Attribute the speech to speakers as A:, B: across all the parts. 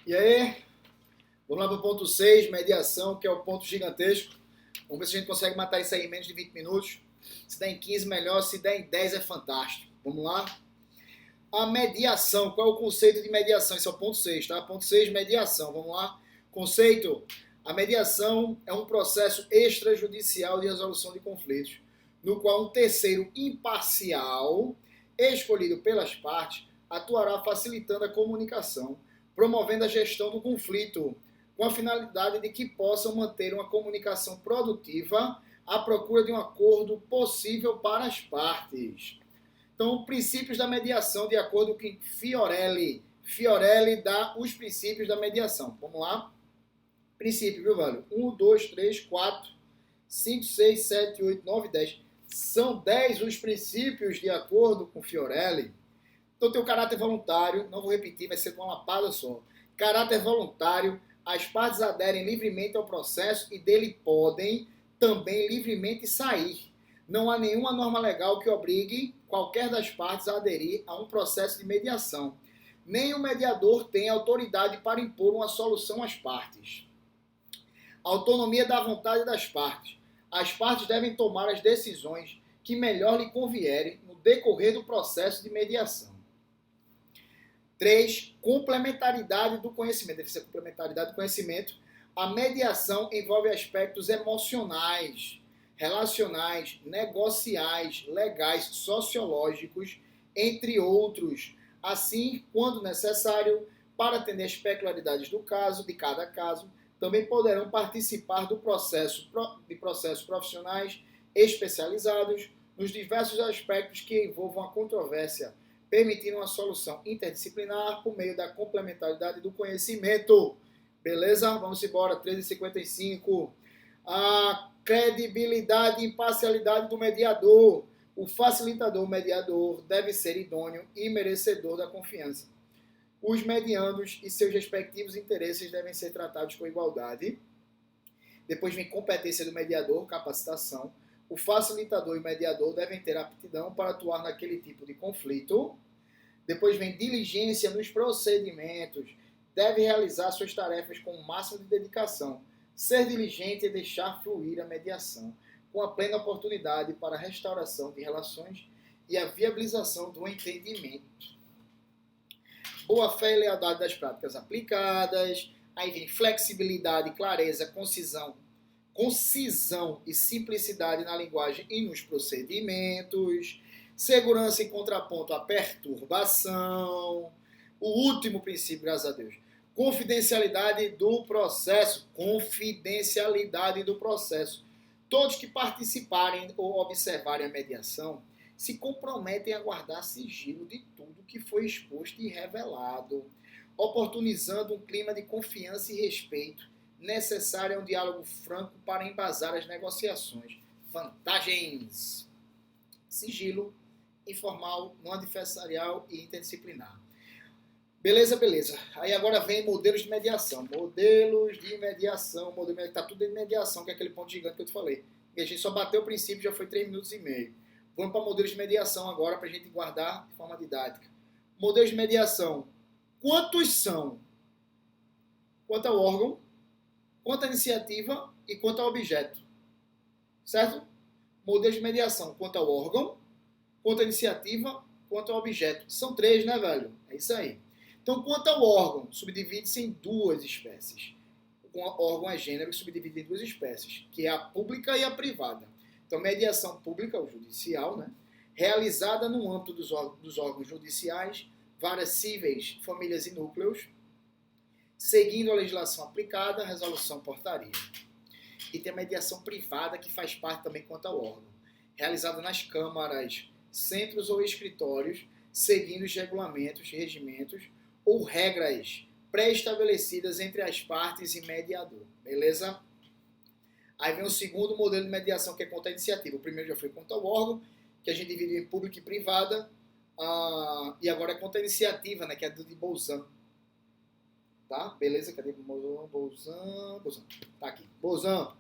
A: E aí, vamos lá para o ponto 6, mediação, que é o ponto gigantesco. Vamos ver se a gente consegue matar isso aí em menos de 20 minutos. Se der em 15, melhor. Se der em 10, é fantástico. Vamos lá? A mediação. Qual é o conceito de mediação? Esse é o ponto 6, tá? Ponto 6, mediação. Vamos lá? Conceito. A mediação é um processo extrajudicial de resolução de conflitos, no qual um terceiro imparcial, escolhido pelas partes, atuará facilitando a comunicação, promovendo a gestão do conflito, com a finalidade de que possam manter uma comunicação produtiva à procura de um acordo possível para as partes. Então, princípios da mediação, de acordo com Fiorelli. Fiorelli dá os princípios da mediação. Vamos lá? Princípio, viu, velho? 1, 2, 3, 4, 5, 6, 7, 8, 9, 10. São 10 os princípios de acordo com Fiorelli. Então tem o caráter voluntário, não vou repetir, vai ser com uma lapada só. Caráter voluntário, as partes aderem livremente ao processo e dele podem também livremente sair. Não há nenhuma norma legal que obrigue qualquer das partes a aderir a um processo de mediação. Nem o mediador tem autoridade para impor uma solução às partes. Autonomia da vontade das partes. As partes devem tomar as decisões que melhor lhe convierem no decorrer do processo de mediação. 3. Complementaridade do conhecimento. Deve ser complementaridade do conhecimento. A mediação envolve aspectos emocionais, relacionais, negociais, legais, sociológicos, entre outros. Assim, quando necessário, para atender as peculiaridades do caso, de cada caso, também poderão participar de processos profissionais especializados nos diversos aspectos que envolvam a controvérsia, permitindo uma solução interdisciplinar por meio da complementaridade do conhecimento. Beleza? Vamos embora. 13h55. A credibilidade e imparcialidade do mediador. O facilitador mediador deve ser idôneo e merecedor da confiança. Os mediandos e seus respectivos interesses devem ser tratados com igualdade. Depois vem competência do mediador, capacitação. O facilitador e o mediador devem ter aptidão para atuar naquele tipo de conflito. Depois vem diligência nos procedimentos. Deve realizar suas tarefas com o máximo de dedicação. Ser diligente é deixar fluir a mediação, com a plena oportunidade para a restauração de relações e a viabilização do entendimento. Boa fé e lealdade das práticas aplicadas. Aí vem flexibilidade, clareza, concisão e simplicidade na linguagem e nos procedimentos. Segurança em contraponto à perturbação. O último princípio, graças a Deus. Confidencialidade do processo. Confidencialidade do processo. Todos que participarem ou observarem a mediação se comprometem a guardar sigilo de tudo que foi exposto e revelado, oportunizando um clima de confiança e respeito necessário a um diálogo franco para embasar as negociações. Vantagens: sigilo, informal, não adversarial e interdisciplinar. Beleza, beleza. Aí agora vem modelos de mediação. Modelos de mediação. Tá tudo em mediação, que é aquele ponto gigante que eu te falei. E a gente só bateu o princípio, já foi 3 minutos e meio. Vamos para modelos de mediação agora, para a gente guardar de forma didática. Modelos de mediação. Quantos são? Quanto ao órgão, quanto à iniciativa e quanto ao objeto. Certo? Modelos de mediação. Quanto ao órgão, quanto à iniciativa, quanto ao objeto. São 3, né, velho? É isso aí. Então, quanto ao órgão, subdivide-se em 2 espécies. O órgão é gênero que subdivide em 2 espécies, que é a pública e a privada. Então, mediação pública, ou judicial, né? Realizada no âmbito dos órgãos judiciais, várias cíveis, famílias e núcleos, seguindo a legislação aplicada, resolução portaria. E tem a mediação privada, que faz parte também quanto ao órgão, realizada nas câmaras, centros ou escritórios, seguindo os regulamentos, regimentos ou regras pré-estabelecidas entre as partes e mediador. Beleza? Aí vem o segundo modelo de mediação, que é contra a iniciativa. O primeiro já foi contra o órgão, que a gente dividiu em público e privada. E agora é contra a iniciativa, né, que é do de Bolzan. Tá? Beleza? Cadê Bolzan? Tá aqui. Bolzan.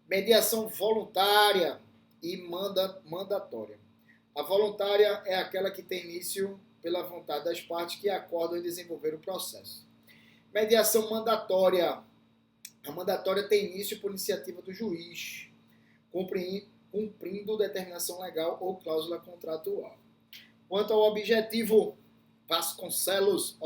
A: Mediação voluntária e mandatória. A voluntária é aquela que tem início pela vontade das partes que acordam em desenvolver o processo. Mediação mandatória. A mandatória tem início por iniciativa do juiz, cumprindo determinação legal ou cláusula contratual. Quanto ao objetivo Vasconcelos,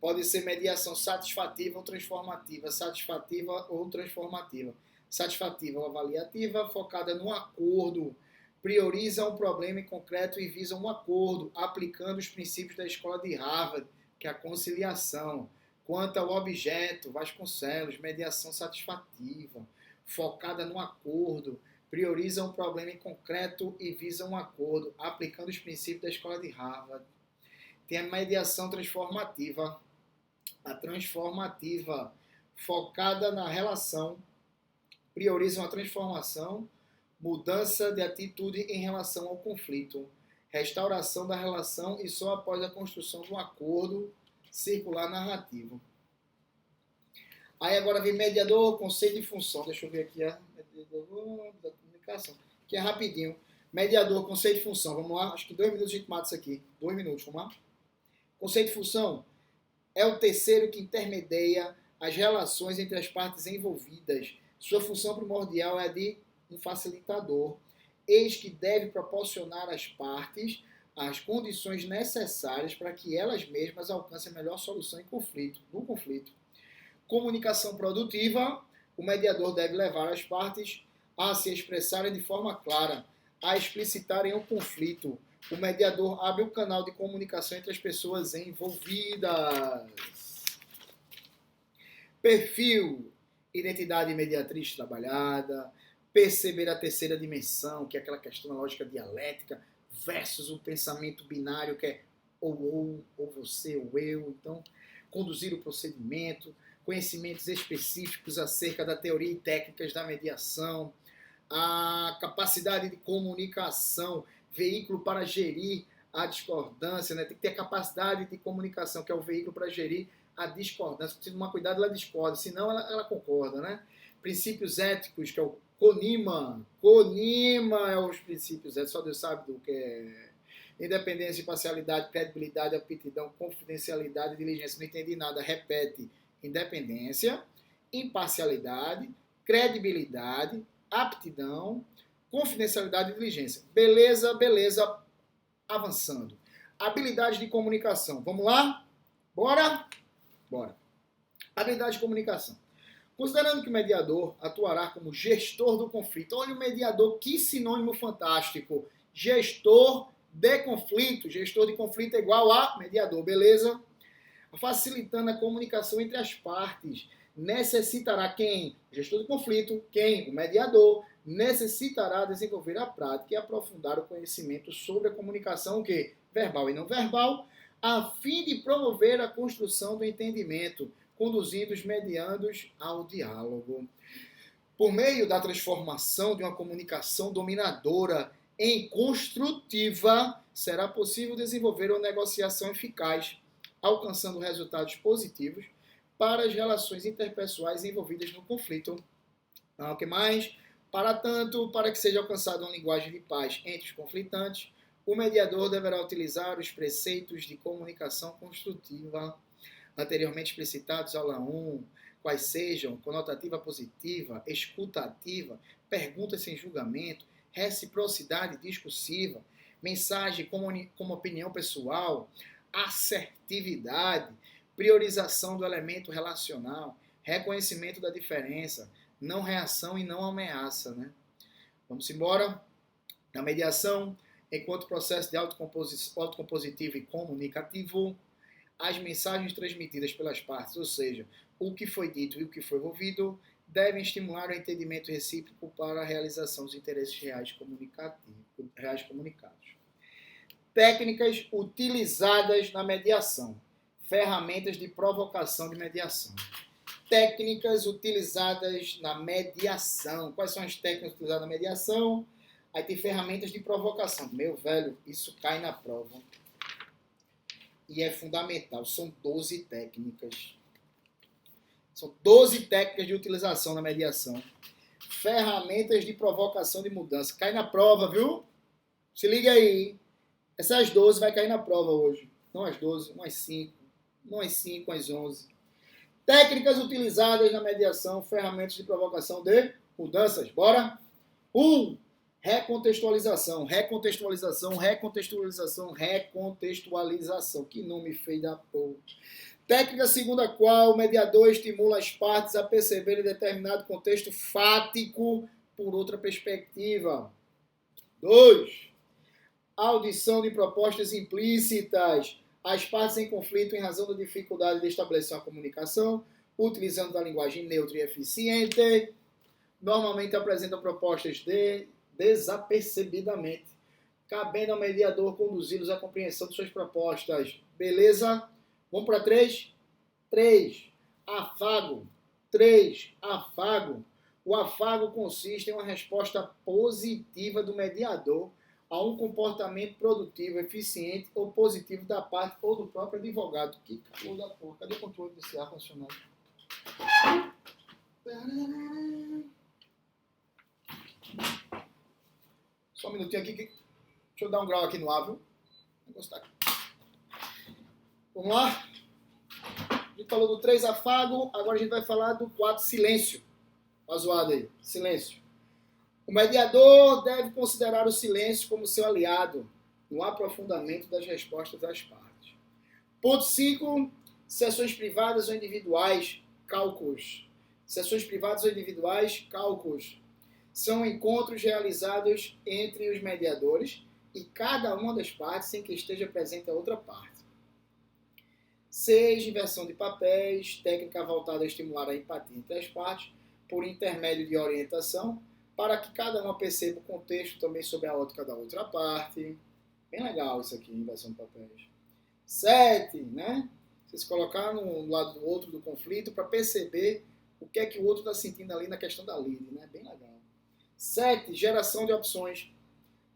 A: pode ser mediação satisfativa ou transformativa. Satisfativa ou transformativa. Satisfativa ou avaliativa, focada no acordo, prioriza um problema em concreto e visa um acordo, aplicando os princípios da escola de Harvard, que é a conciliação. Quanto ao objeto, Vasconcelos, mediação satisfativa, focada no acordo, prioriza um problema em concreto e visa um acordo, aplicando os princípios da escola de Harvard. Tem a mediação transformativa. A transformativa, focada na relação, prioriza uma transformação, mudança de atitude em relação ao conflito, restauração da relação e só após a construção de um acordo circular narrativo. Aí agora vem mediador, conceito e função. Deixa eu ver aqui a mediador da comunicação, que é rapidinho. Mediador, conceito e função. Vamos lá? Acho que 2 minutos a gente mata isso aqui. 2 minutos, vamos lá? Conceito e função é o terceiro que intermedia as relações entre as partes envolvidas. Sua função primordial é a de um facilitador, eis que deve proporcionar às partes as condições necessárias para que elas mesmas alcancem a melhor solução no conflito. Comunicação produtiva, o mediador deve levar as partes a se expressarem de forma clara, a explicitarem o conflito. O mediador abre um canal de comunicação entre as pessoas envolvidas. Perfil, identidade mediatriz trabalhada, perceber a terceira dimensão, que é aquela questão da lógica dialética, versus o pensamento binário, que é ou você, ou eu. Então, conduzir o procedimento, conhecimentos específicos acerca da teoria e técnicas da mediação, a capacidade de comunicação, veículo para gerir a discordância, né? Tem que ter a capacidade de comunicação, que é o veículo para gerir a discordância. Se tomar cuidado, ela discorda, senão ela concorda, né? Princípios éticos, que é o CONIMA. CONIMA é os princípios éticos, só Deus sabe do que é. Independência, imparcialidade, credibilidade, aptidão, confidencialidade e diligência. Não entendi nada, repete. Independência, imparcialidade, credibilidade, aptidão, confidencialidade e diligência. Beleza, beleza. Avançando. Habilidades de comunicação. Vamos lá? Bora? Bora. Habilidade de comunicação. Considerando que o mediador atuará como gestor do conflito. Olha o mediador, que sinônimo fantástico. Gestor de conflito. Gestor de conflito é igual a mediador, beleza? Facilitando a comunicação entre as partes. Necessitará quem? O gestor de conflito. Quem? O mediador. Necessitará desenvolver a prática e aprofundar o conhecimento sobre a comunicação, o quê? Verbal e não verbal, a fim de promover a construção do entendimento, conduzindo os mediandos ao diálogo. Por meio da transformação de uma comunicação dominadora em construtiva, será possível desenvolver uma negociação eficaz, alcançando resultados positivos para as relações interpessoais envolvidas no conflito. O que mais? Para tanto, para que seja alcançada uma linguagem de paz entre os conflitantes, o mediador deverá utilizar os preceitos de comunicação construtiva anteriormente explicitados aula 1, quais sejam conotativa positiva, escuta ativa, perguntas sem julgamento, reciprocidade discursiva, mensagem como opinião pessoal, assertividade, priorização do elemento relacional, reconhecimento da diferença, não reação e não ameaça, né? Vamos embora. Na mediação, enquanto processo de autocompositivo e comunicativo, as mensagens transmitidas pelas partes, ou seja, o que foi dito e o que foi ouvido, devem estimular o entendimento recíproco para a realização dos interesses reais comunicados. Técnicas utilizadas na mediação. Ferramentas de provocação de mediação. Técnicas utilizadas na mediação. Quais são as técnicas utilizadas na mediação? Aí tem ferramentas de provocação. Meu velho, isso cai na prova. E é fundamental. São 12 técnicas. São 12 técnicas de utilização na mediação. Ferramentas de provocação de mudança. Cai na prova, viu? Se liga aí. Essas 12 vai cair na prova hoje. Não as 12, umas 5. não às 5, às 11. Técnicas utilizadas na mediação, ferramentas de provocação de mudanças. Bora? 1. Recontextualização. Recontextualização, recontextualização, recontextualização. Que nome feio da porra. Técnica segundo a qual o mediador estimula as partes a perceberem determinado contexto fático por outra perspectiva. 2. Audição de propostas implícitas. As partes em conflito em razão da dificuldade de estabelecer uma comunicação, utilizando da linguagem neutra e eficiente, normalmente apresentam propostas desapercebidamente, cabendo ao mediador conduzi-los à compreensão de suas propostas. Beleza? Vamos para 3? 3. Afago. 3. Afago. O afago consiste em uma resposta positiva do mediador a um comportamento produtivo, eficiente ou positivo da parte ou do próprio advogado. Que calor da porra. Cadê o controle desse ar funcionando? Só um minutinho aqui. Deixa eu dar um grau aqui no ar, viu? O negócio tá aqui. Vamos lá? A gente falou do 3, afago. Agora a gente vai falar do 4, silêncio. Tá zoado aí. Silêncio. O mediador deve considerar o silêncio como seu aliado no aprofundamento das respostas das partes. Ponto 5. Sessões privadas ou individuais, cálculos. Sessões privadas ou individuais, cálculos. São encontros realizados entre os mediadores e cada uma das partes sem que esteja presente a outra parte. 6. Inversão de papéis, técnica voltada a estimular a empatia entre as partes por intermédio de orientação, para que cada uma perceba o contexto também sob a ótica da outra parte. Bem legal isso aqui, inversão de papéis. 7, né? Você se colocar no lado do outro do conflito para perceber o que é que o outro está sentindo ali na questão da lide, né? Bem legal. 7, geração de opções.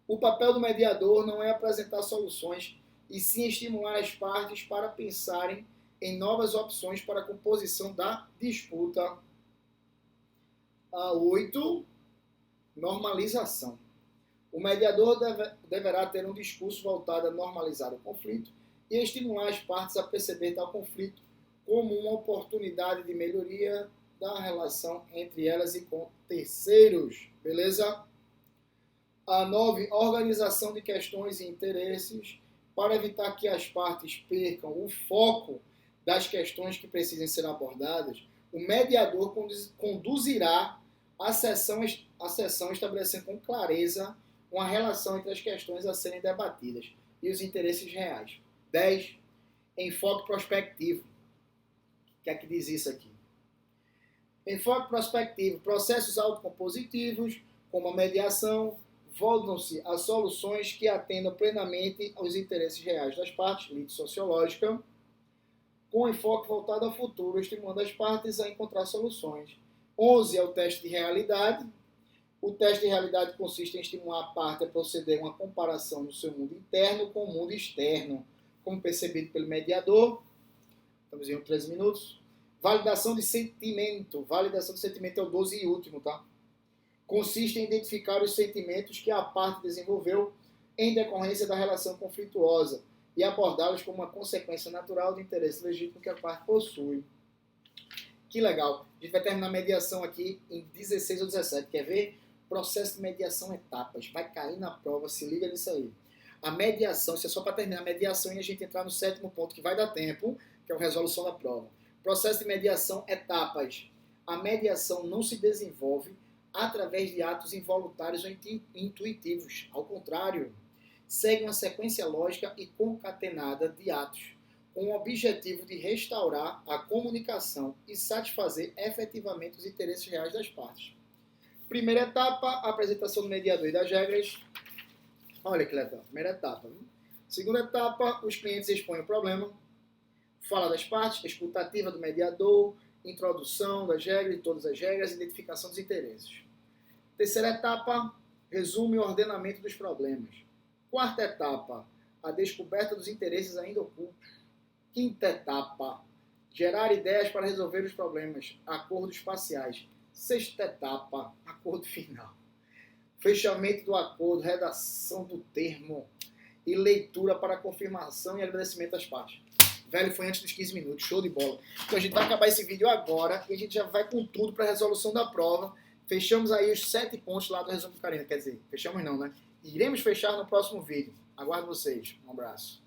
A: O papel do mediador não é apresentar soluções, e sim estimular as partes para pensarem em novas opções para a composição da disputa. 8, normalização. O mediador deverá ter um discurso voltado a normalizar o conflito e estimular as partes a perceber tal conflito como uma oportunidade de melhoria da relação entre elas e com terceiros. Beleza? 9, organização de questões e interesses para evitar que as partes percam o foco das questões que precisem ser abordadas. O mediador conduzirá a sessão estabelecendo com clareza uma relação entre as questões a serem debatidas e os interesses reais. 10. Enfoque prospectivo. O que é que diz isso aqui? Enfoque prospectivo. Processos autocompositivos, como a mediação, voltam-se a soluções que atendam plenamente aos interesses reais das partes, lide sociológica, com enfoque voltado ao futuro, estimulando as partes a encontrar soluções. 11 é o teste de realidade. O teste de realidade consiste em estimular a parte a proceder a uma comparação do seu mundo interno com o mundo externo, como percebido pelo mediador. Estamos em 13 minutos. Validação de sentimento. Validação de sentimento é o 12 e último, tá? Consiste em identificar os sentimentos que a parte desenvolveu em decorrência da relação conflituosa e abordá-los como uma consequência natural do interesse legítimo que a parte possui. Que legal. A gente vai terminar a mediação aqui em 16 ou 17. Quer ver? Processo de mediação etapas. Vai cair na prova, se liga nisso aí. A mediação, isso é só para terminar a mediação e a gente entrar no 7º ponto, que vai dar tempo, que é a resolução da prova. Processo de mediação etapas. A mediação não se desenvolve através de atos involuntários ou intuitivos. Ao contrário, segue uma sequência lógica e concatenada de atos, com o objetivo de restaurar a comunicação e satisfazer efetivamente os interesses reais das partes. Primeira etapa, a apresentação do mediador e das regras. Olha que legal, primeira etapa. Segunda etapa, os clientes expõem o problema. Fala das partes, escutativa do mediador, introdução das regras e todas as regras, identificação dos interesses. Terceira etapa, resumo e ordenamento dos problemas. Quarta etapa, a descoberta dos interesses ainda ocultos. Quinta etapa, gerar ideias para resolver os problemas, acordos parciais. Sexta etapa, acordo final. Fechamento do acordo, redação do termo e leitura para confirmação e agradecimento das partes. Velho, foi antes dos 15 minutos, show de bola. Então a gente vai acabar esse vídeo agora e a gente já vai com tudo para a resolução da prova. Fechamos aí os 7 pontos lá do resumo do Carina. Quer dizer, fechamos não, né? Iremos fechar no próximo vídeo. Aguardo vocês. Um abraço.